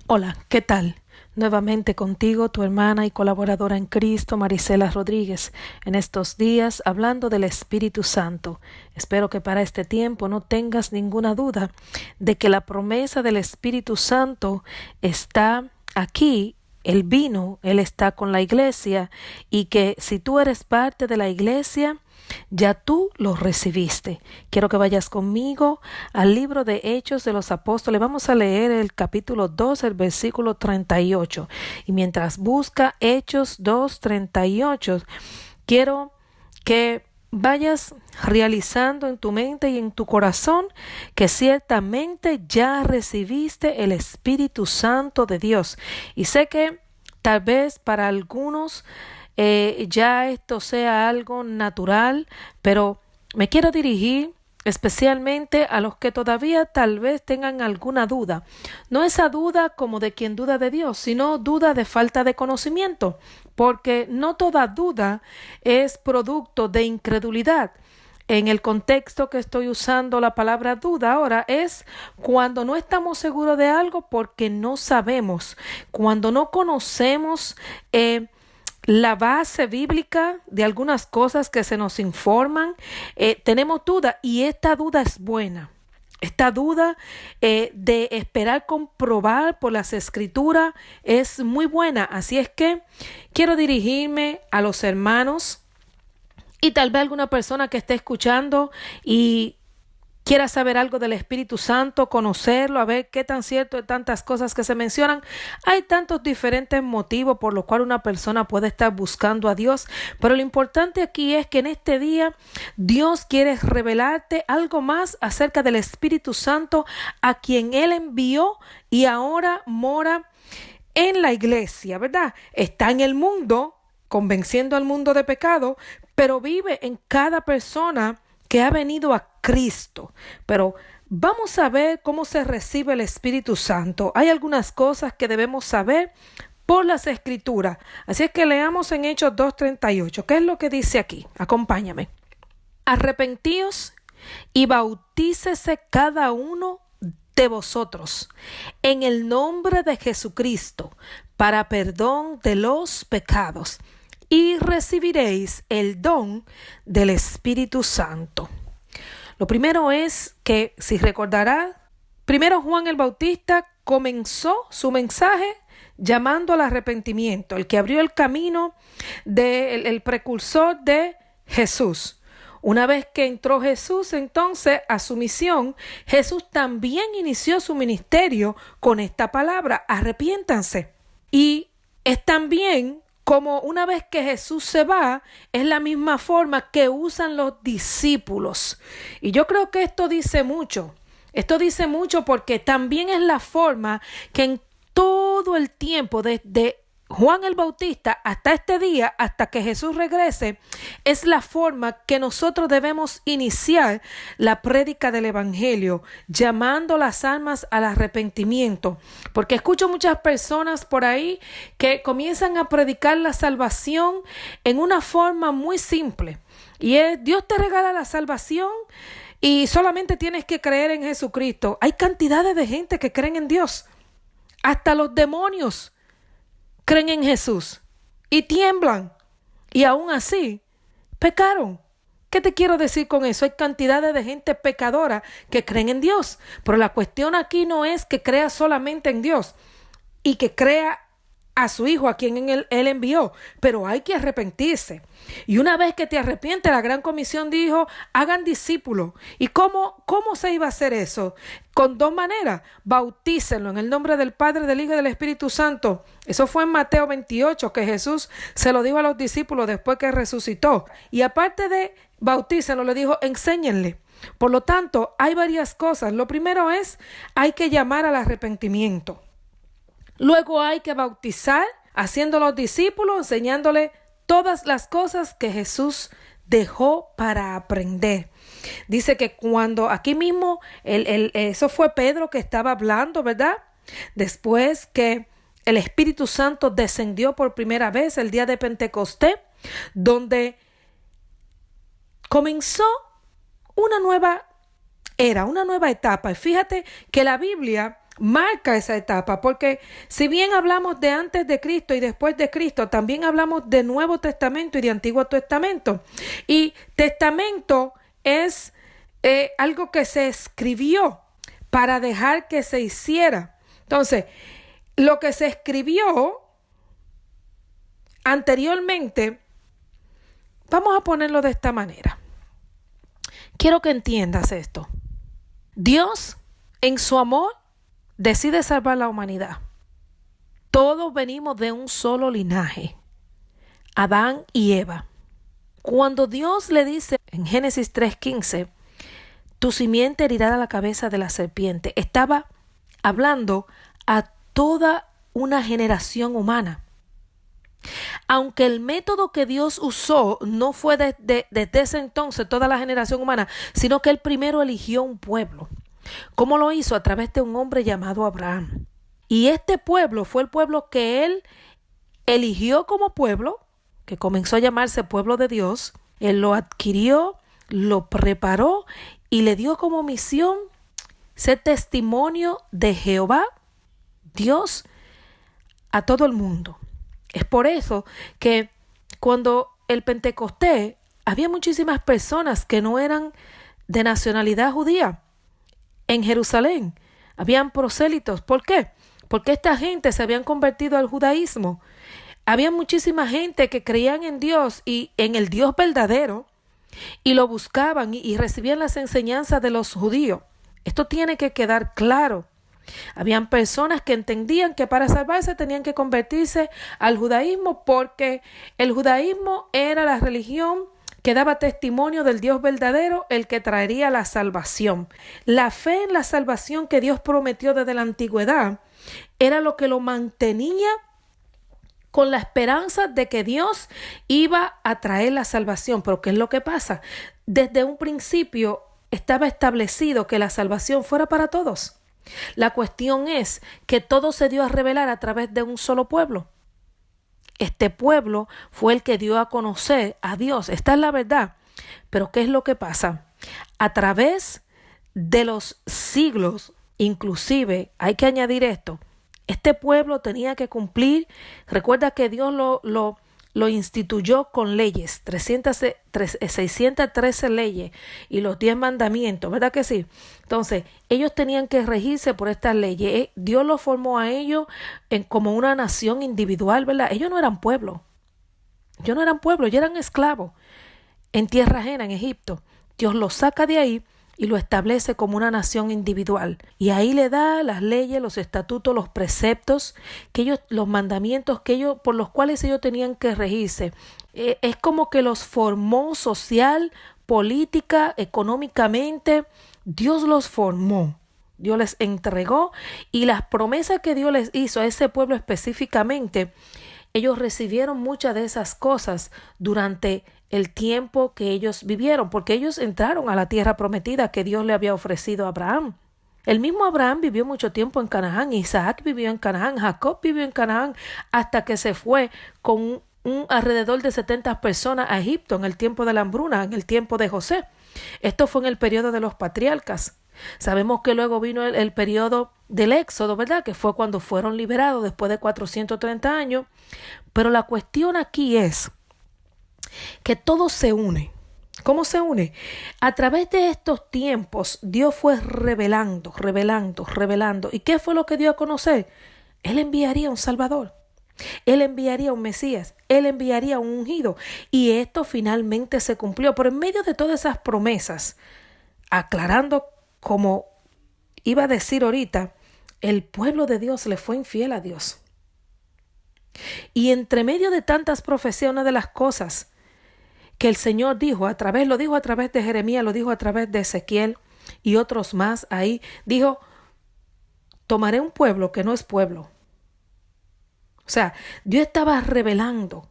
Hola, ¿qué tal? Nuevamente contigo, tu hermana y colaboradora en Cristo, Marisela Rodríguez, en estos días hablando del Espíritu Santo. Espero que para este tiempo no tengas ninguna duda de que la promesa del Espíritu Santo está aquí. Él vino, Él está con la iglesia y que si tú eres parte de la iglesia, ya tú lo recibiste. Quiero que vayas conmigo al libro de Hechos de los Apóstoles. Vamos a leer el capítulo 2, el versículo 38. Y mientras busca Hechos 2, 38, quiero que vayas realizando en tu mente y en tu corazón que ciertamente ya recibiste el Espíritu Santo de Dios. Y sé que tal vez para algunos ya esto sea algo natural, pero me quiero dirigir especialmente a los que todavía tal vez tengan alguna duda. No esa duda como de quien duda de Dios, sino duda de falta de conocimiento, porque no toda duda es producto de incredulidad. En el contexto que estoy usando la palabra duda ahora es cuando no estamos seguros de algo porque no sabemos, cuando no conocemos la base bíblica de algunas cosas que se nos informan, tenemos duda y esta duda es buena. Esta duda de esperar comprobar por las escrituras es muy buena. Así es que quiero dirigirme a los hermanos y tal vez alguna persona que esté escuchando y quiera saber algo del Espíritu Santo, conocerlo, a ver qué tan cierto de tantas cosas que se mencionan. Hay tantos diferentes motivos por los cuales una persona puede estar buscando a Dios, pero lo importante aquí es que en este día Dios quiere revelarte algo más acerca del Espíritu Santo a quien Él envió y ahora mora en la iglesia, ¿verdad? Está en el mundo, convenciendo al mundo de pecado, pero vive en cada persona que ha venido a Cristo. Pero vamos a ver cómo se recibe el Espíritu Santo. Hay algunas cosas que debemos saber por las Escrituras. Así es que leamos en Hechos 2:38. ¿Qué es lo que dice aquí? Acompáñame. Arrepentíos y bautícese cada uno de vosotros en el nombre de Jesucristo para perdón de los pecados y recibiréis el don del Espíritu Santo. Lo primero es que, si recordará, primero Juan el Bautista comenzó su mensaje llamando al arrepentimiento, el que abrió el camino el precursor de Jesús. Una vez que entró Jesús entonces a su misión, Jesús también inició su ministerio con esta palabra: arrepiéntanse. Y es también como una vez que Jesús se va, es la misma forma que usan los discípulos. Y yo creo que esto dice mucho. Esto dice mucho porque también es la forma que en todo el tiempo, desde Juan el Bautista hasta este día, hasta que Jesús regrese, es la forma que nosotros debemos iniciar la prédica del Evangelio, llamando las almas al arrepentimiento. Porque escucho muchas personas por ahí que comienzan a predicar la salvación en una forma muy simple. Y es: Dios te regala la salvación y solamente tienes que creer en Jesucristo. Hay cantidades de gente que creen en Dios. Hasta los demonios creen en Jesús y tiemblan, y aún así pecaron. ¿Qué te quiero decir con eso? Hay cantidades de gente pecadora que creen en Dios, pero la cuestión aquí no es que crea solamente en Dios y que crea a su Hijo, a quien él envió, pero hay que arrepentirse. Y una vez que te arrepientes, la Gran Comisión dijo: hagan discípulos. ¿Y cómo se iba a hacer eso? Con dos maneras: bautícenlo en el nombre del Padre, del Hijo y del Espíritu Santo. Eso fue en Mateo 28, que Jesús se lo dijo a los discípulos después que resucitó. Y aparte de bautícenlo, le dijo: enséñenle. Por lo tanto, hay varias cosas. Lo primero es: hay que llamar al arrepentimiento. Luego hay que bautizar, haciendo los discípulos, enseñándole todas las cosas que Jesús dejó para aprender. Dice que cuando aquí mismo, eso fue Pedro que estaba hablando, ¿verdad? Después que el Espíritu Santo descendió por primera vez el día de Pentecostés, donde comenzó una nueva era, una nueva etapa. Y fíjate que la Biblia marca esa etapa, porque si bien hablamos de antes de Cristo y después de Cristo, también hablamos de Nuevo Testamento y de Antiguo Testamento. Y testamento es algo que se escribió para dejar que se hiciera. Entonces, lo que se escribió anteriormente, vamos a ponerlo de esta manera. Quiero que entiendas esto. Dios, en su amor, decide salvar a la humanidad. Todos venimos de un solo linaje, Adán y Eva. Cuando Dios le dice en Génesis 3:15, tu simiente herirá la cabeza de la serpiente, estaba hablando a toda una generación humana. Aunque el método que Dios usó no fue desde ese entonces toda la generación humana, sino que él primero eligió un pueblo. ¿Cómo lo hizo? A través de un hombre llamado Abraham. Y este pueblo fue el pueblo que él eligió como pueblo, que comenzó a llamarse pueblo de Dios. Él lo adquirió, lo preparó y le dio como misión ser testimonio de Jehová, Dios, a todo el mundo. Es por eso que cuando el Pentecostés había muchísimas personas que no eran de nacionalidad judía en Jerusalén. Habían prosélitos. ¿Por qué? Porque esta gente se habían convertido al judaísmo. Había muchísima gente que creían en Dios y en el Dios verdadero y lo buscaban y recibían las enseñanzas de los judíos. Esto tiene que quedar claro. Habían personas que entendían que para salvarse tenían que convertirse al judaísmo porque el judaísmo era la religión que daba testimonio del Dios verdadero, el que traería la salvación. La fe en la salvación que Dios prometió desde la antigüedad era lo que lo mantenía con la esperanza de que Dios iba a traer la salvación. Pero ¿qué es lo que pasa? Desde un principio estaba establecido que la salvación fuera para todos. La cuestión es que todo se dio a revelar a través de un solo pueblo. Este pueblo fue el que dio a conocer a Dios. Esta es la verdad. Pero ¿qué es lo que pasa? A través de los siglos, inclusive, hay que añadir esto, este pueblo tenía que cumplir, recuerda que Dios lo instituyó con leyes, 613 leyes y los 10 mandamientos, ¿verdad que sí? Entonces, ellos tenían que regirse por estas leyes. Dios los formó a ellos como una nación individual, ¿verdad? Ellos no eran pueblo. Ellos eran esclavos en tierra ajena, en Egipto. Dios los saca de ahí y lo establece como una nación individual. Y ahí le da las leyes, los estatutos, los preceptos, los mandamientos por los cuales ellos tenían que regirse. Es como que los formó social, política, económicamente. Dios los formó. Dios les entregó y las promesas que Dios les hizo a ese pueblo específicamente, ellos recibieron muchas de esas cosas durante el tiempo que ellos vivieron, porque ellos entraron a la tierra prometida que Dios le había ofrecido a Abraham. El mismo Abraham vivió mucho tiempo en Canaán, Isaac vivió en Canaán, Jacob vivió en Canaán, hasta que se fue con un alrededor de 70 personas a Egipto en el tiempo de la hambruna, en el tiempo de José. Esto fue en el periodo de los patriarcas. Sabemos que luego vino el periodo del Éxodo, ¿verdad? Que fue cuando fueron liberados después de 430 años. Pero la cuestión aquí es que todo se une. ¿Cómo se une? A través de estos tiempos, Dios fue revelando. ¿Y qué fue lo que dio a conocer? Él enviaría un Salvador. Él enviaría un Mesías. Él enviaría un ungido. Y esto finalmente se cumplió. Pero en medio de todas esas promesas, aclarando como iba a decir ahorita, el pueblo de Dios le fue infiel a Dios. Y entre medio de tantas profecías, una de las cosas que el Señor lo dijo a través de Jeremías, lo dijo a través de Ezequiel y otros más ahí, dijo, tomaré un pueblo que no es pueblo. O sea, Dios estaba revelando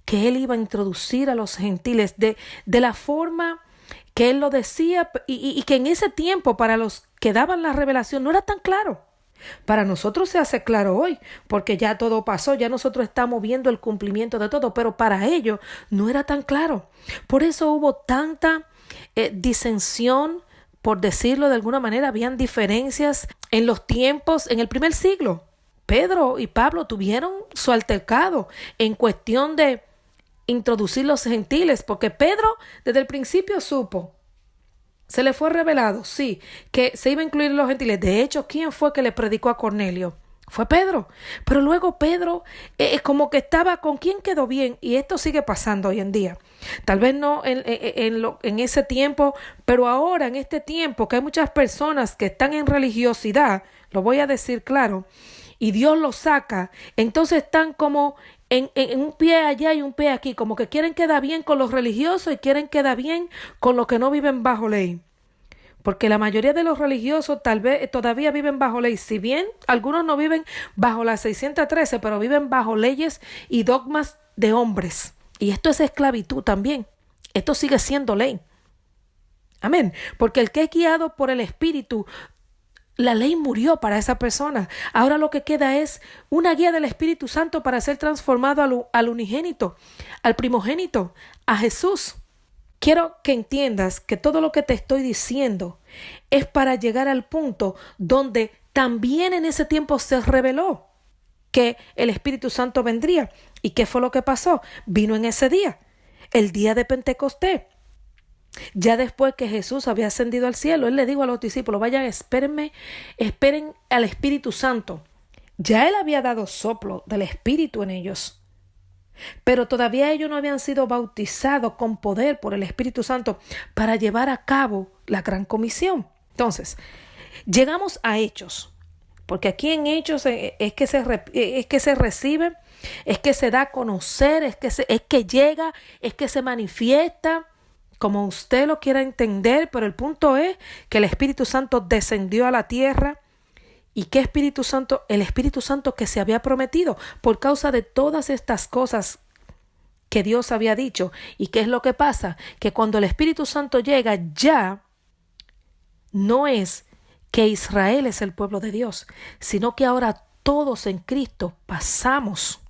que Él iba a introducir a los gentiles de la forma que Él lo decía y que en ese tiempo para los que daban la revelación no era tan claro. Para nosotros se hace claro hoy, porque ya todo pasó, ya nosotros estamos viendo el cumplimiento de todo, pero para ellos no era tan claro. Por eso hubo tanta disensión, por decirlo de alguna manera, habían diferencias en los tiempos en el primer siglo. Pedro y Pablo tuvieron su altercado en cuestión de introducir los gentiles, porque Pedro desde el principio supo, se le fue revelado, sí, que se iba a incluir los gentiles. De hecho, ¿quién fue que le predicó a Cornelio? Fue Pedro. Pero luego Pedro es como que estaba con quién quedó bien, y esto sigue pasando hoy en día. Tal vez no en ese tiempo, pero ahora en este tiempo que hay muchas personas que están en religiosidad, lo voy a decir claro, y Dios los saca, entonces están como en un pie allá y un pie aquí, como que quieren quedar bien con los religiosos y quieren quedar bien con los que no viven bajo ley. Porque la mayoría de los religiosos tal vez todavía viven bajo ley. Si bien algunos no viven bajo la 613, pero viven bajo leyes y dogmas de hombres. Y esto es esclavitud también. Esto sigue siendo ley. Amén. Porque el que es guiado por el Espíritu, la ley murió para esa persona. Ahora lo que queda es una guía del Espíritu Santo para ser transformado al unigénito, al primogénito, a Jesús. Quiero que entiendas que todo lo que te estoy diciendo es para llegar al punto donde también en ese tiempo se reveló que el Espíritu Santo vendría. ¿Y qué fue lo que pasó? Vino en ese día, el día de Pentecostés. Ya después que Jesús había ascendido al cielo, Él le dijo a los discípulos, vayan, esperen al Espíritu Santo. Ya Él había dado soplo del Espíritu en ellos. Pero todavía ellos no habían sido bautizados con poder por el Espíritu Santo para llevar a cabo la gran comisión. Entonces, llegamos a Hechos, porque aquí en Hechos es que se recibe, es que se da a conocer, es que llega, es que se manifiesta, como usted lo quiera entender, pero el punto es que el Espíritu Santo descendió a la tierra. ¿Y qué Espíritu Santo? El Espíritu Santo que se había prometido por causa de todas estas cosas que Dios había dicho. ¿Y qué es lo que pasa? Que cuando el Espíritu Santo llega, ya no es que Israel es el pueblo de Dios, sino que ahora todos en Cristo pasamos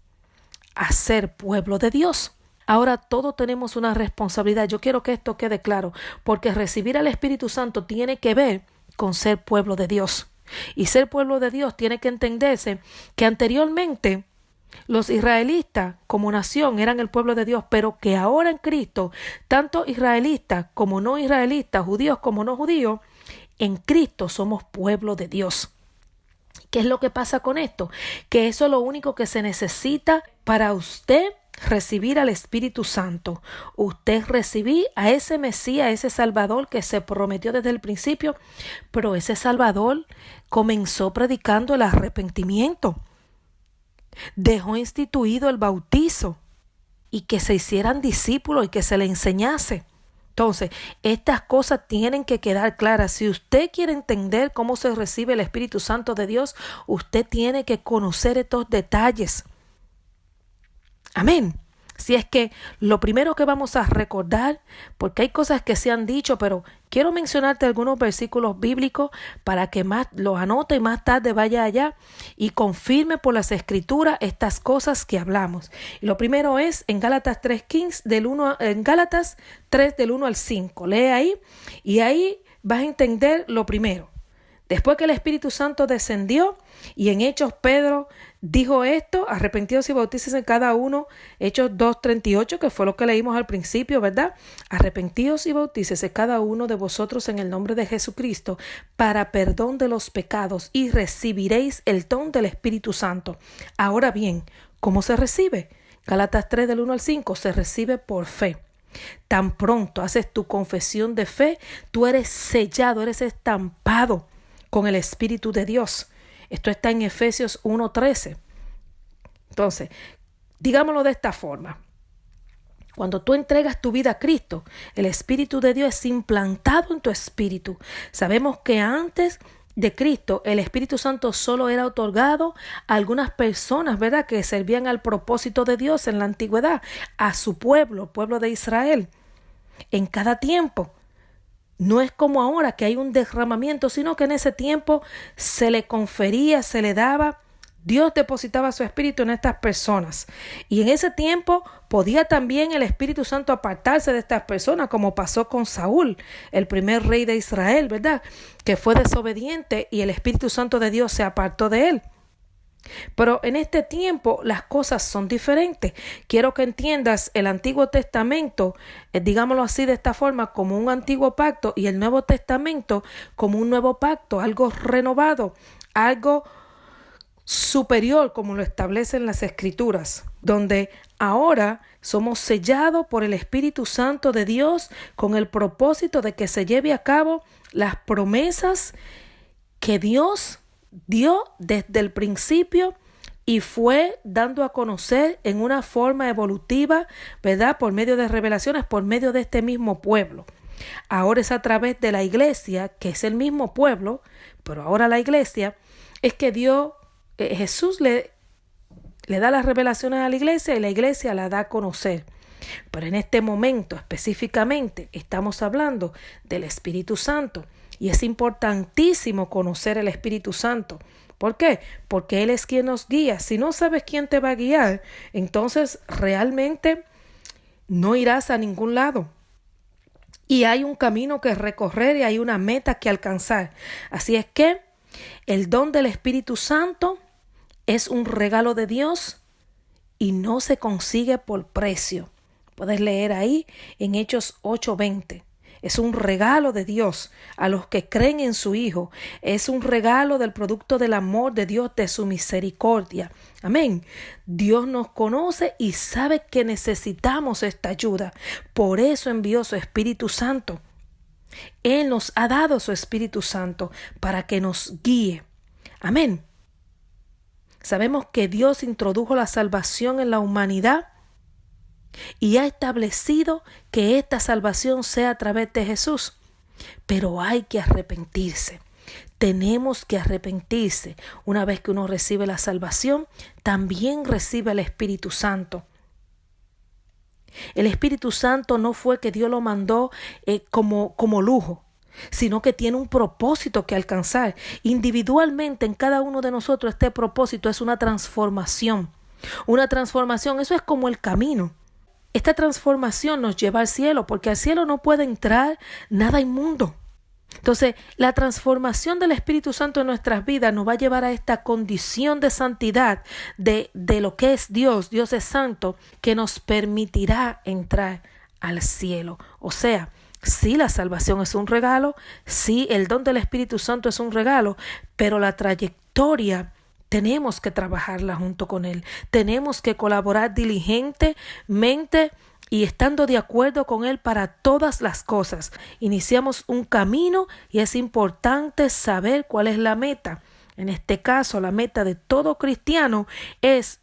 a ser pueblo de Dios. Ahora todos tenemos una responsabilidad. Yo quiero que esto quede claro, porque recibir al Espíritu Santo tiene que ver con ser pueblo de Dios. Y ser pueblo de Dios tiene que entenderse que anteriormente los israelitas como nación eran el pueblo de Dios, pero que ahora en Cristo, tanto israelitas como no israelitas, judíos como no judíos, en Cristo somos pueblo de Dios. ¿Qué es lo que pasa con esto? Que eso es lo único que se necesita para usted recibir al Espíritu Santo. Usted recibir a ese Mesías, a ese Salvador que se prometió desde el principio, pero ese Salvador comenzó predicando el arrepentimiento. Dejó instituido el bautizo y que se hicieran discípulos y que se le enseñase. Entonces, estas cosas tienen que quedar claras. Si usted quiere entender cómo se recibe el Espíritu Santo de Dios, usted tiene que conocer estos detalles. Amén. Si es que lo primero que vamos a recordar, porque hay cosas que se han dicho, pero quiero mencionarte algunos versículos bíblicos para que más los anote y más tarde vaya allá y confirme por las escrituras estas cosas que hablamos. Y lo primero es en Gálatas 3:15 en Gálatas 3 del 1 al 5. Lee ahí y ahí vas a entender lo primero. Después que el Espíritu Santo descendió y en Hechos Pedro dijo esto, arrepentidos y bautícense cada uno, Hechos 2:38, que fue lo que leímos al principio, ¿verdad? Arrepentidos y bautícense cada uno de vosotros en el nombre de Jesucristo para perdón de los pecados y recibiréis el don del Espíritu Santo. Ahora bien, ¿cómo se recibe? Gálatas 3 del 1 al 5, se recibe por fe. Tan pronto haces tu confesión de fe, tú eres sellado, eres estampado con el Espíritu de Dios. Esto está en Efesios 1:13. Entonces, digámoslo de esta forma. Cuando tú entregas tu vida a Cristo, el Espíritu de Dios es implantado en tu espíritu. Sabemos que antes de Cristo, el Espíritu Santo solo era otorgado a algunas personas, ¿verdad?, que servían al propósito de Dios en la antigüedad, a su pueblo de Israel. En cada tiempo. No es como ahora que hay un derramamiento, sino que en ese tiempo se le confería, se le daba Dios depositaba su espíritu en estas personas. Y en ese tiempo podía también el Espíritu Santo apartarse de estas personas, como pasó con Saúl, el primer rey de Israel, ¿verdad? Que fue desobediente y el Espíritu Santo de Dios se apartó de él. Pero en este tiempo las cosas son diferentes. Quiero que entiendas el Antiguo Testamento, digámoslo así de esta forma, como un antiguo pacto, y el Nuevo Testamento como un nuevo pacto, algo renovado, algo superior, como lo establecen las Escrituras, donde ahora somos sellados por el Espíritu Santo de Dios con el propósito de que se lleve a cabo las promesas que Dios dio desde el principio y fue dando a conocer en una forma evolutiva, ¿verdad? Por medio de revelaciones, por medio de este mismo pueblo. Ahora es a través de la iglesia, que es el mismo pueblo, pero ahora la iglesia, es que Jesús le da las revelaciones a la iglesia y la iglesia la da a conocer. Pero en este momento específicamente estamos hablando del Espíritu Santo. Y es importantísimo conocer el Espíritu Santo. ¿Por qué? Porque Él es quien nos guía. Si no sabes quién te va a guiar, entonces realmente no irás a ningún lado. Y hay un camino que recorrer y hay una meta que alcanzar. Así es que el don del Espíritu Santo es un regalo de Dios y no se consigue por precio. Puedes leer ahí en Hechos 8:20. Es un regalo de Dios a los que creen en su Hijo. Es un regalo del producto del amor de Dios, de su misericordia. Amén. Dios nos conoce y sabe que necesitamos esta ayuda. Por eso envió su Espíritu Santo. Él nos ha dado su Espíritu Santo para que nos guíe. Amén. Sabemos que Dios introdujo la salvación en la humanidad y ha establecido que esta salvación sea a través de Jesús. Pero hay que arrepentirse. Tenemos que arrepentirse. Una vez que uno recibe la salvación, también recibe el Espíritu Santo. El Espíritu Santo no fue que Dios lo mandó como lujo, sino que tiene un propósito que alcanzar. Individualmente en cada uno de nosotros este propósito es una transformación. Una transformación, eso es como el camino. Esta transformación nos lleva al cielo, porque al cielo no puede entrar nada inmundo. Entonces, la transformación del Espíritu Santo en nuestras vidas nos va a llevar a esta condición de santidad de lo que es Dios. Dios es santo, que nos permitirá entrar al cielo. O sea, sí, la salvación es un regalo, sí, el don del Espíritu Santo es un regalo, pero la trayectoria tenemos que trabajarla junto con Él. Tenemos que colaborar diligentemente y estando de acuerdo con Él para todas las cosas. Iniciamos un camino y es importante saber cuál es la meta. En este caso, la meta de todo cristiano es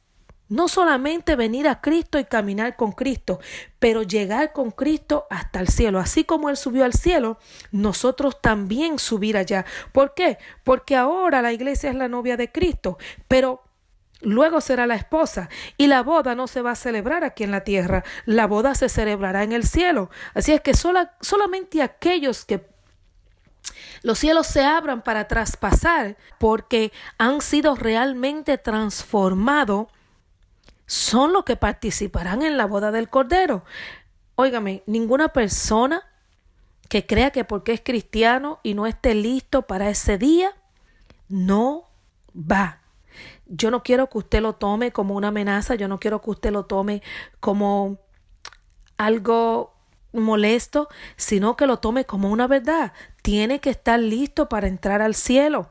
no solamente venir a Cristo y caminar con Cristo, pero llegar con Cristo hasta el cielo. Así como Él subió al cielo, nosotros también subir allá. ¿Por qué? Porque ahora la iglesia es la novia de Cristo, pero luego será la esposa y la boda no se va a celebrar aquí en la tierra, la boda se celebrará en el cielo. Así es que solamente aquellos que los cielos se abran para traspasar porque han sido realmente transformados son los que participarán en la boda del Cordero. Óigame, ninguna persona que crea que porque es cristiano y no esté listo para ese día, no va. Yo no quiero que usted lo tome como una amenaza, yo no quiero que usted lo tome como algo molesto, sino que lo tome como una verdad. Tiene que estar listo para entrar al cielo.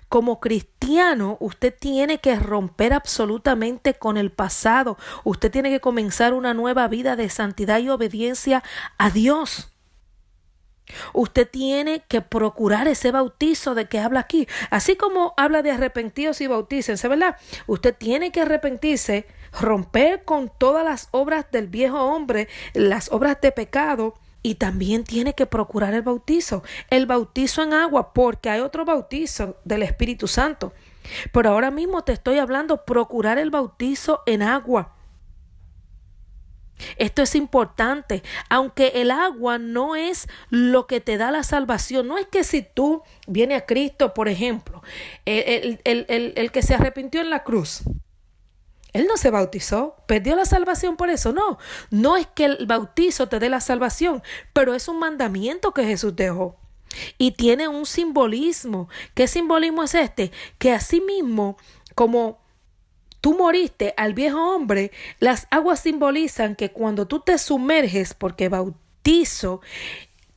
Como cristiano, usted tiene que romper absolutamente con el pasado. Usted tiene que comenzar una nueva vida de santidad y obediencia a Dios. Usted tiene que procurar ese bautizo de que habla aquí. Así como habla de arrepentidos y bautícense, ¿verdad? Usted tiene que arrepentirse, romper con todas las obras del viejo hombre, las obras de pecado. Y también tiene que procurar el bautizo en agua, porque hay otro bautizo del Espíritu Santo. Pero ahora mismo te estoy hablando, procurar el bautizo en agua. Esto es importante, aunque el agua no es lo que te da la salvación. No es que si tú vienes a Cristo, por ejemplo, el que se arrepintió en la cruz, él no se bautizó, perdió la salvación por eso. No, no es que el bautizo te dé la salvación, pero es un mandamiento que Jesús dejó. Y tiene un simbolismo. ¿Qué simbolismo es este? Que asimismo, como tú moriste al viejo hombre, las aguas simbolizan que cuando tú te sumerges, porque bautizo,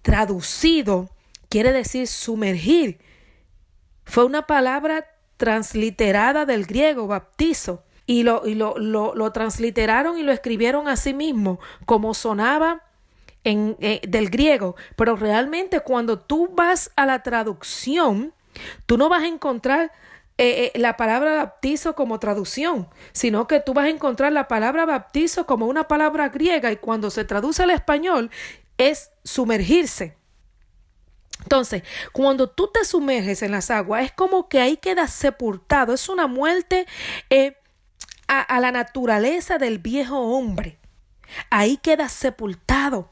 traducido, quiere decir sumergir. Fue una palabra transliterada del griego, baptizo, y lo transliteraron y lo escribieron a sí mismo, como sonaba del griego. Pero realmente cuando tú vas a la traducción, tú no vas a encontrar la palabra baptizo como traducción, sino que tú vas a encontrar la palabra baptizo como una palabra griega y cuando se traduce al español es sumergirse. Entonces, cuando tú te sumerges en las aguas, es como que ahí quedas sepultado, es una muerte a la naturaleza del viejo hombre. Ahí quedas sepultado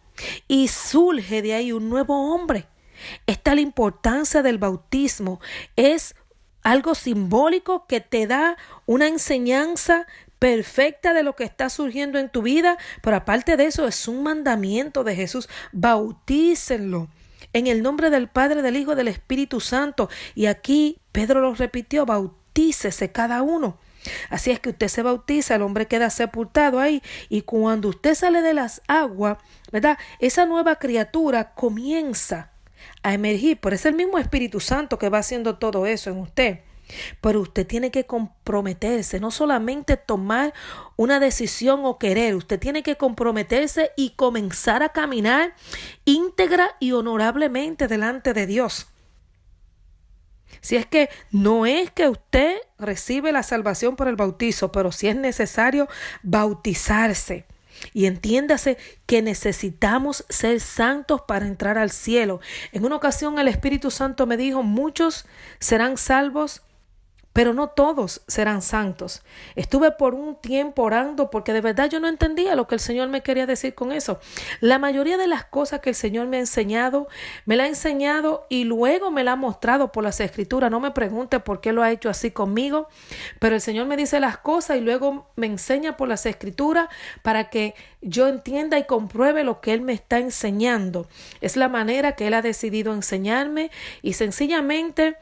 y surge de ahí un nuevo hombre. Esta es la importancia del bautismo. Es algo simbólico que te da una enseñanza perfecta de lo que está surgiendo en tu vida, pero aparte de eso es un mandamiento de Jesús. Bautícenlo en el nombre del Padre, del Hijo, del Espíritu Santo. Y aquí Pedro lo repitió, bautícese cada uno. Así es que usted se bautiza, el hombre queda sepultado ahí y cuando usted sale de las aguas, ¿verdad? Esa nueva criatura comienza a emergir, pero es el mismo Espíritu Santo que va haciendo todo eso en usted. Pero usted tiene que comprometerse, no solamente tomar una decisión o querer, usted tiene que comprometerse y comenzar a caminar íntegra y honorablemente delante de Dios. Si es que no es que usted recibe la salvación por el bautizo, pero sí es necesario bautizarse. Y entiéndase que necesitamos ser santos para entrar al cielo. En una ocasión el Espíritu Santo me dijo, muchos serán salvos, pero no todos serán santos. Estuve por un tiempo orando porque de verdad yo no entendía lo que el Señor me quería decir con eso. La mayoría de las cosas que el Señor me la ha enseñado y luego me la ha mostrado por las Escrituras. No me pregunte por qué lo ha hecho así conmigo, pero el Señor me dice las cosas y luego me enseña por las Escrituras para que yo entienda y compruebe lo que Él me está enseñando. Es la manera que Él ha decidido enseñarme y sencillamente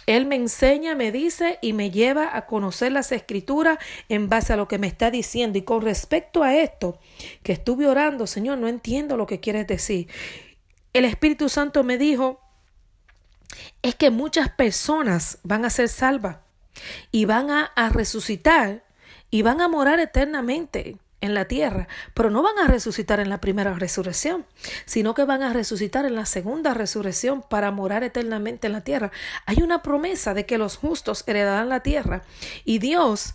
Él me enseña, me dice y me lleva a conocer las Escrituras en base a lo que me está diciendo. Y con respecto a esto que estuve orando, Señor, no entiendo lo que quieres decir. El Espíritu Santo me dijo, es que muchas personas van a ser salvas y van a resucitar y van a morar eternamente en la tierra, pero no van a resucitar en la primera resurrección, sino que van a resucitar en la segunda resurrección para morar eternamente en la tierra. Hay una promesa de que los justos heredarán la tierra y Dios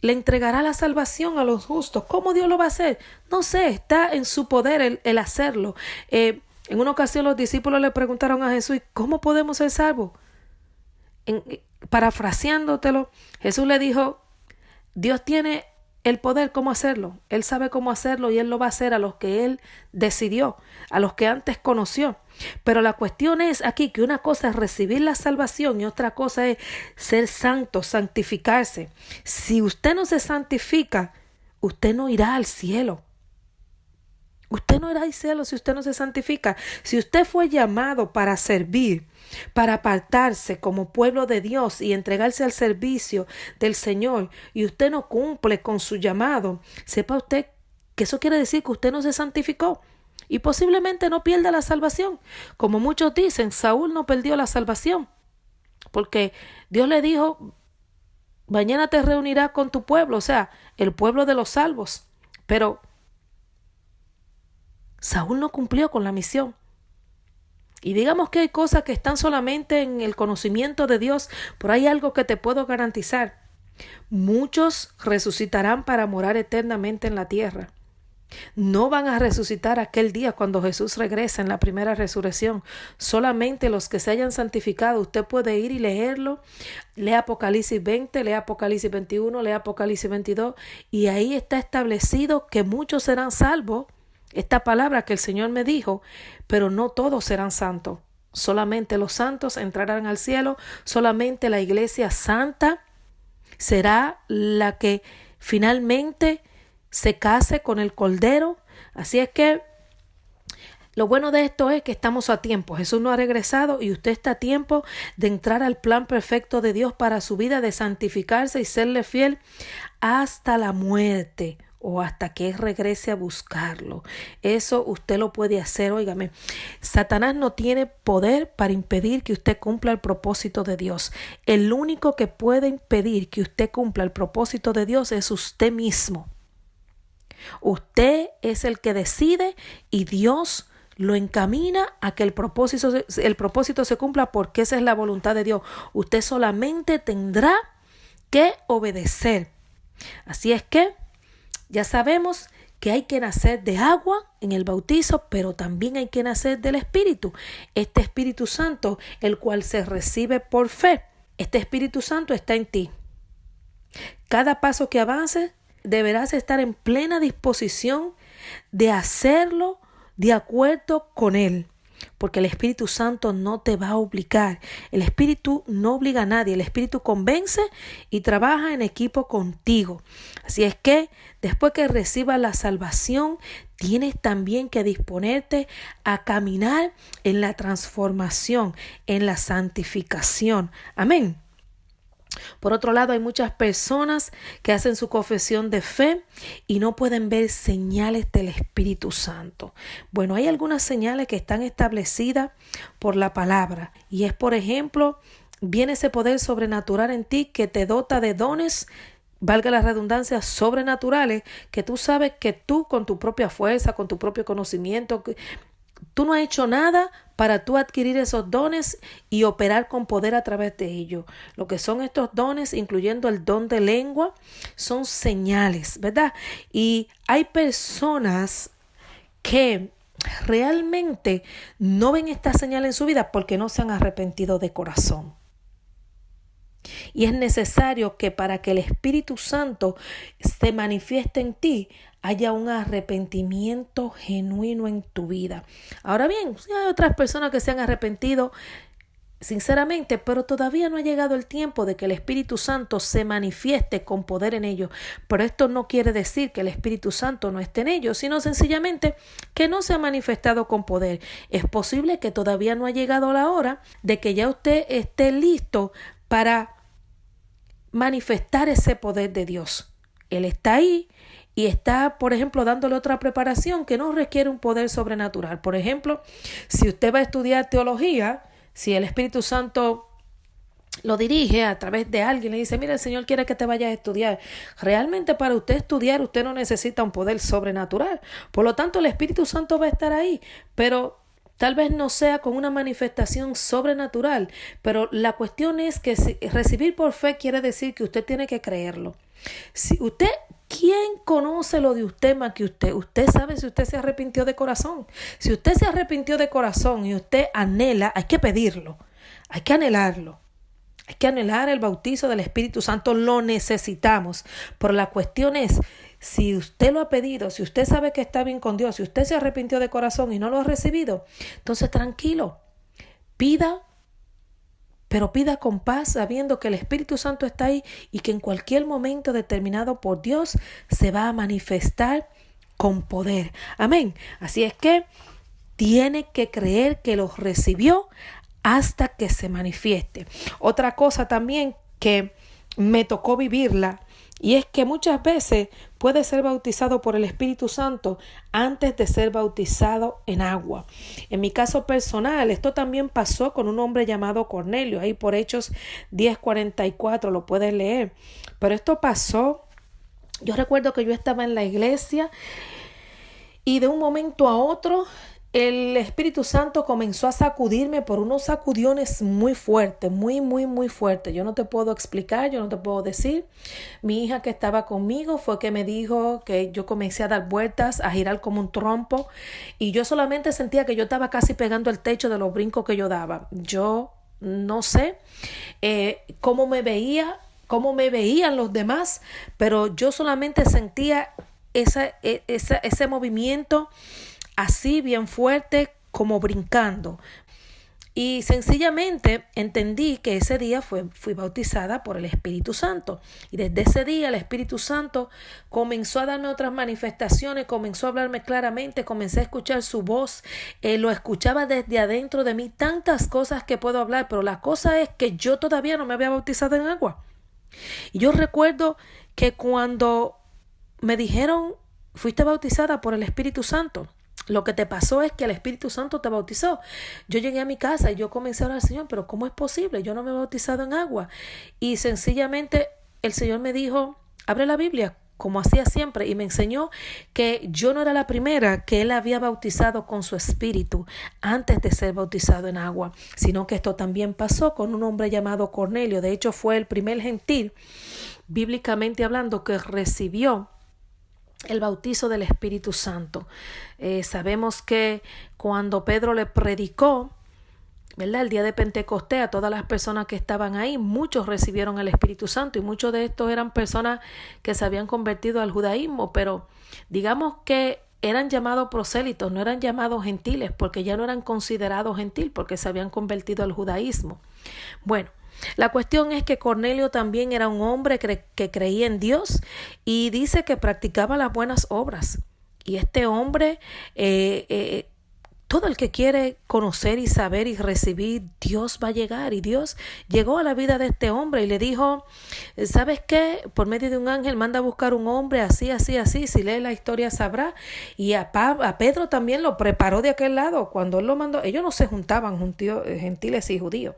le entregará la salvación a los justos. ¿Cómo Dios lo va a hacer? No sé, está en su poder el hacerlo. En una ocasión los discípulos le preguntaron a Jesús, ¿cómo podemos ser salvos? Parafraseándotelo, Jesús le dijo, Dios tiene el poder, cómo hacerlo. Él sabe cómo hacerlo y Él lo va a hacer a los que Él decidió, a los que antes conoció. Pero la cuestión es aquí que una cosa es recibir la salvación y otra cosa es ser santo, santificarse. Si usted no se santifica, usted no irá al cielo. Usted no irá al cielo si usted no se santifica. Si usted fue llamado para servir, para apartarse como pueblo de Dios y entregarse al servicio del Señor y usted no cumple con su llamado, sepa usted que eso quiere decir que usted no se santificó y posiblemente no pierda la salvación. Como muchos dicen, Saúl no perdió la salvación porque Dios le dijo, mañana te reunirás con tu pueblo, o sea, el pueblo de los salvos. Pero Saúl no cumplió con la misión. Y digamos que hay cosas que están solamente en el conocimiento de Dios, pero hay algo que te puedo garantizar. Muchos resucitarán para morar eternamente en la tierra. No van a resucitar aquel día cuando Jesús regrese en la primera resurrección. Solamente los que se hayan santificado. Usted puede ir y leerlo. Lea Apocalipsis 20, lea Apocalipsis 21, lea Apocalipsis 22. Y ahí está establecido que muchos serán salvos. Esta palabra que el Señor me dijo, pero no todos serán santos. Solamente los santos entrarán al cielo. Solamente la iglesia santa será la que finalmente se case con el Cordero. Así es que lo bueno de esto es que estamos a tiempo. Jesús no ha regresado y usted está a tiempo de entrar al plan perfecto de Dios para su vida, de santificarse y serle fiel hasta la muerte o hasta que Él regrese a buscarlo. Eso usted lo puede hacer. Óigame, Satanás no tiene poder para impedir que usted cumpla el propósito de Dios. El único que puede impedir que usted cumpla el propósito de Dios es usted mismo. Usted es el que decide y Dios lo encamina a que el propósito se cumpla, porque esa es la voluntad de Dios. Usted solamente tendrá que obedecer. Así es que ya sabemos que hay que nacer de agua en el bautizo, pero también hay que nacer del Espíritu. Este Espíritu Santo, el cual se recibe por fe. Este Espíritu Santo está en ti. Cada paso que avances, deberás estar en plena disposición de hacerlo de acuerdo con Él, porque el Espíritu Santo no te va a obligar. El Espíritu no obliga a nadie. El Espíritu convence y trabaja en equipo contigo. Así es que después que recibas la salvación, tienes también que disponerte a caminar en la transformación, en la santificación. Amén. Por otro lado, hay muchas personas que hacen su confesión de fe y no pueden ver señales del Espíritu Santo. Bueno, hay algunas señales que están establecidas por la palabra y es, por ejemplo, viene ese poder sobrenatural en ti que te dota de dones, valga la redundancia, sobrenaturales, que tú sabes que tú con tu propia fuerza, con tu propio conocimiento, tú no has hecho nada para tú adquirir esos dones y operar con poder a través de ellos. Lo que son estos dones, incluyendo el don de lengua, son señales, ¿verdad? Y hay personas que realmente no ven esta señal en su vida porque no se han arrepentido de corazón. Y es necesario que para que el Espíritu Santo se manifieste en ti, haya un arrepentimiento genuino en tu vida. Ahora bien, hay otras personas que se han arrepentido sinceramente, pero todavía no ha llegado el tiempo de que el Espíritu Santo se manifieste con poder en ellos. Pero esto no quiere decir que el Espíritu Santo no esté en ellos, sino sencillamente que no se ha manifestado con poder. Es posible que todavía no ha llegado la hora de que ya usted esté listo para manifestar ese poder de Dios. Él está ahí y está, por ejemplo, dándole otra preparación que no requiere un poder sobrenatural. Por ejemplo, si usted va a estudiar teología, si el Espíritu Santo lo dirige a través de alguien, le dice, mira, el Señor quiere que te vayas a estudiar. Realmente para usted estudiar, usted no necesita un poder sobrenatural. Por lo tanto, el Espíritu Santo va a estar ahí, pero tal vez no sea con una manifestación sobrenatural, pero la cuestión es que recibir por fe quiere decir que usted tiene que creerlo. Si usted, ¿quién conoce lo de usted más que usted? Usted sabe si usted se arrepintió de corazón. Si usted se arrepintió de corazón y usted anhela, hay que pedirlo, hay que anhelarlo. Hay que anhelar el bautizo del Espíritu Santo, lo necesitamos. Pero la cuestión es, si usted lo ha pedido, si usted sabe que está bien con Dios, si usted se arrepintió de corazón y no lo ha recibido, entonces tranquilo, pida, pero pida con paz, sabiendo que el Espíritu Santo está ahí y que en cualquier momento determinado por Dios se va a manifestar con poder. Amén. Así es que tiene que creer que lo recibió hasta que se manifieste. Otra cosa también que me tocó vivirla, y es que muchas veces puede ser bautizado por el Espíritu Santo antes de ser bautizado en agua. En mi caso personal, esto también pasó con un hombre llamado Cornelio, ahí por Hechos 10:44, lo puedes leer. Pero esto pasó, yo recuerdo que yo estaba en la iglesia y de un momento a otro el Espíritu Santo comenzó a sacudirme por unos sacudiones muy fuertes, muy fuertes. Yo no te puedo explicar, yo no te puedo decir. Mi hija que estaba conmigo fue que me dijo que yo comencé a dar vueltas, a girar como un trompo, y yo solamente sentía que yo estaba casi pegando el techo de los brincos que yo daba. Yo no sé cómo me veían los demás, pero yo solamente sentía ese movimiento así bien fuerte, como brincando. Y sencillamente entendí que ese día fui bautizada por el Espíritu Santo. Y desde ese día el Espíritu Santo comenzó a darme otras manifestaciones, comenzó a hablarme claramente, comencé a escuchar su voz, lo escuchaba desde adentro de mí, tantas cosas que puedo hablar, pero la cosa es que yo todavía no me había bautizado en agua. Y yo recuerdo que cuando me dijeron, fuiste bautizada por el Espíritu Santo, lo que te pasó es que el Espíritu Santo te bautizó. Yo llegué a mi casa y yo comencé a orar al Señor, pero ¿cómo es posible? Yo no me he bautizado en agua. Y sencillamente el Señor me dijo, abre la Biblia, como hacía siempre, y me enseñó que yo no era la primera que Él había bautizado con su Espíritu antes de ser bautizado en agua, sino que esto también pasó con un hombre llamado Cornelio. De hecho, fue el primer gentil, bíblicamente hablando, que recibió el bautizo del Espíritu Santo. Sabemos que cuando Pedro le predicó, ¿verdad?, el día de Pentecostés, a todas las personas que estaban ahí, muchos recibieron el Espíritu Santo, y muchos de estos eran personas que se habían convertido al judaísmo, pero digamos que eran llamados prosélitos, no eran llamados gentiles, porque ya no eran considerados gentil, porque se habían convertido al judaísmo. Bueno, la cuestión es que Cornelio también era un hombre que creía en Dios y dice que practicaba las buenas obras. Y este hombre, todo el que quiere conocer y saber y recibir, Dios va a llegar. Y Dios llegó a la vida de este hombre y le dijo, ¿sabes qué? Por medio de un ángel manda a buscar un hombre así. Si lee la historia sabrá. Y a Pedro también lo preparó de aquel lado. Cuando él lo mandó, ellos no se juntaban, gentiles y judíos.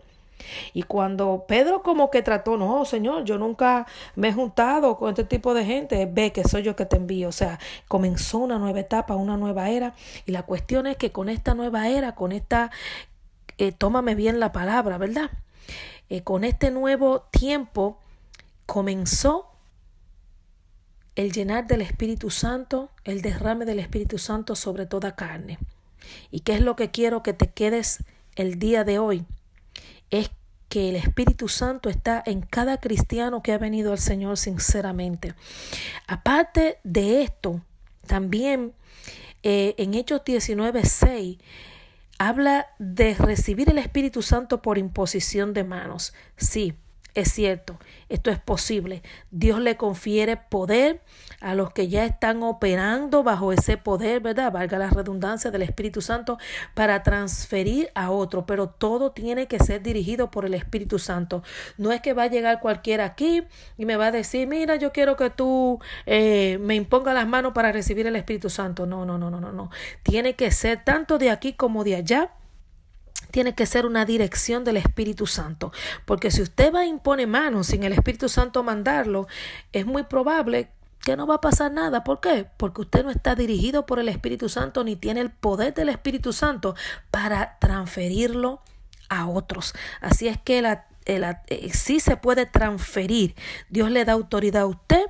Y cuando Pedro como que trató, no, Señor, yo nunca me he juntado con este tipo de gente, ve que soy yo que te envío. O sea, comenzó una nueva etapa, una nueva era. Y la cuestión es que con esta nueva era, con esta, tómame bien la palabra, ¿verdad? Con este nuevo tiempo comenzó el llenar del Espíritu Santo, el derrame del Espíritu Santo sobre toda carne. ¿Y qué es lo que quiero que te quedes el día de hoy? Es que el Espíritu Santo está en cada cristiano que ha venido al Señor sinceramente. Aparte de esto, también en Hechos 19:6 habla de recibir el Espíritu Santo por imposición de manos. Sí, es cierto, esto es posible. Dios le confiere poder a los que ya están operando bajo ese poder, ¿verdad? Valga la redundancia, del Espíritu Santo, para transferir a otro, pero todo tiene que ser dirigido por el Espíritu Santo. No es que va a llegar cualquiera aquí y me va a decir, mira, yo quiero que tú me impongas las manos para recibir el Espíritu Santo. No. Tiene que ser tanto de aquí como de allá. Tiene que ser una dirección del Espíritu Santo, porque si usted va a imponer manos sin el Espíritu Santo mandarlo, es muy probable que no va a pasar nada. ¿Por qué? Porque usted no está dirigido por el Espíritu Santo ni tiene el poder del Espíritu Santo para transferirlo a otros. Así es que sí se puede transferir. Dios le da autoridad a usted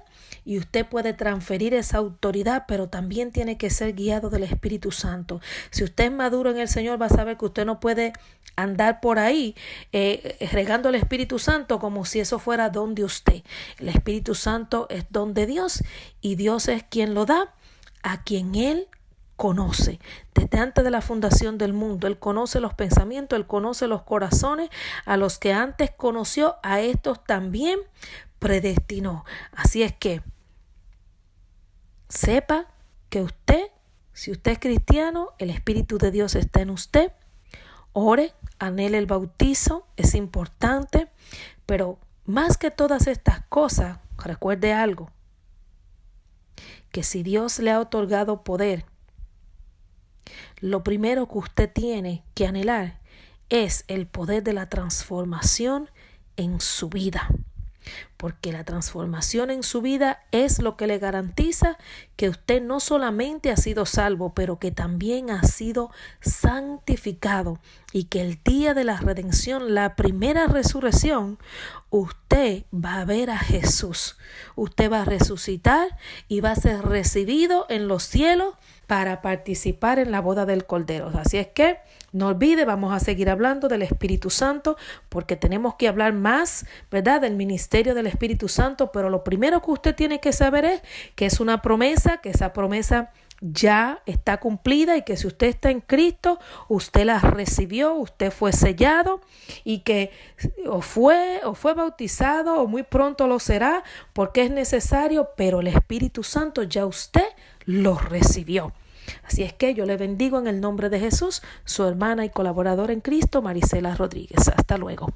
y usted puede transferir esa autoridad, pero también tiene que ser guiado del Espíritu Santo. Si usted es maduro en el Señor, va a saber que usted no puede andar por ahí regando el Espíritu Santo como si eso fuera don de usted. El Espíritu Santo es don de Dios y Dios es quien lo da a quien Él conoce. Desde antes de la fundación del mundo, Él conoce los pensamientos, Él conoce los corazones. A los que antes conoció, a estos también predestinó. Así es que sepa que usted, si usted es cristiano, el Espíritu de Dios está en usted. Ore, anhele el bautizo, es importante, pero más que todas estas cosas, recuerde algo, que si Dios le ha otorgado poder, lo primero que usted tiene que anhelar es el poder de la transformación en su vida. porque la transformación en su vida es lo que le garantiza que usted no solamente ha sido salvo, pero que también ha sido santificado, y que el día de la redención, la primera resurrección, usted va a ver a Jesús. Usted va a resucitar y va a ser recibido en los cielos para participar en la boda del Cordero. Así es que no olvide, vamos a seguir hablando del Espíritu Santo, porque tenemos que hablar más, ¿verdad?, del ministerio del Espíritu Santo, pero lo primero que usted tiene que saber es que es una promesa, que esa promesa ya está cumplida, y que si usted está en Cristo, usted la recibió, usted fue sellado, y que o fue bautizado o muy pronto lo será, porque es necesario, pero el Espíritu Santo ya usted lo recibió. Así es que yo le bendigo en el nombre de Jesús, su hermana y colaboradora en Cristo, Marisela Rodríguez. Hasta luego.